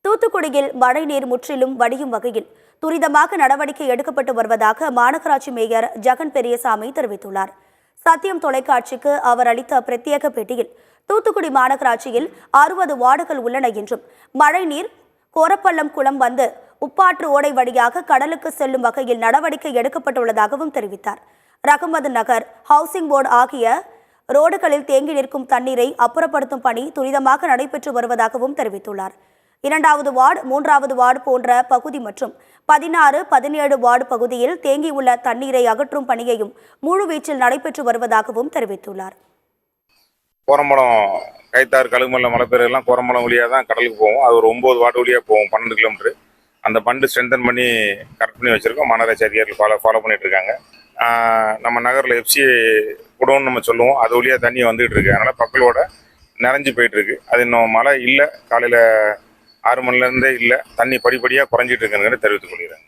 தூத்துக்குடியில் மழைநீர் முற்றிலும் வடியும் வகையில் துரிதமாக நடவடிக்கை எடுக்கப்பட்டு வருவதாக மாநகராட்சி மேயர் ஜெகன் பெரியசாமி தெரிவித்துள்ளார். சத்தியம் தொலைக்காட்சிக்கு அவர் அளித்த பிரத்யேக பேட்டியில் தூத்துக்குடி மாநகராட்சியில் 60 வார்டுகள் உள்ளன என்றும் மழைநீர் கோரப்பள்ளம் குளம் வந்து உப்பாற்று ஓடை வழியாக கடலுக்கு செல்லும் வகையில் நடவடிக்கை எடுக்கப்பட்டுள்ளதாகவும் தெரிவித்தார். ரஹமது நகர், ஹவுசிங் போர்டு ஆகிய ரோடுகளில் தேங்கி நிற்கும் தண்ணீரை அப்புறப்படுத்தும் பணி துரிதமாக நடைபெற்று வருவதாகவும் தெரிவித்துள்ளார். 2வது வார்டு, 3வது வார்டு போன்ற பகுதி மற்றும் 16, 17 வார்டு பகுதியில் தேங்கியுள்ள தண்ணீரை அகற்றும் பணியையும் முழுவீச்சில் நடைபெற்று வருவதாகவும் தெரிவித்துள்ளார். கோரம்பலம், கைத்தாறு, கழுகுமல்ல மலைப்பேரெல்லாம் கோரம்பலம் வழியாக தான் கடலுக்கு போகும். அது ஒரு 9 வார்டு வழியாக போகும், 12 கிலோமீட்டர். அந்த பண்டு ஸ்ட்ரென்தன் பண்ணி கரெக்ட் பண்ணி வச்சுருக்கோம். மாநகராட்சி அதிகாரிகள் ஃபாலோ பண்ணிட்டு இருக்காங்க. நம்ம நகரில் எஃப்சி குடோன்னு நம்ம சொல்லுவோம், அது வழியாக தண்ணி வந்துகிட்டு இருக்கு. அதனால் மக்களோட நிறைஞ்சு போயிட்டுருக்கு. அது இன்னும் மழை இல்லை, காலையில் 6 மணிலேருந்தே இல்லை, தண்ணி படிப்படியாக குறைஞ்சிட்டு இருக்குன்னு தெரிவித்துக் கொள்கிறேன்.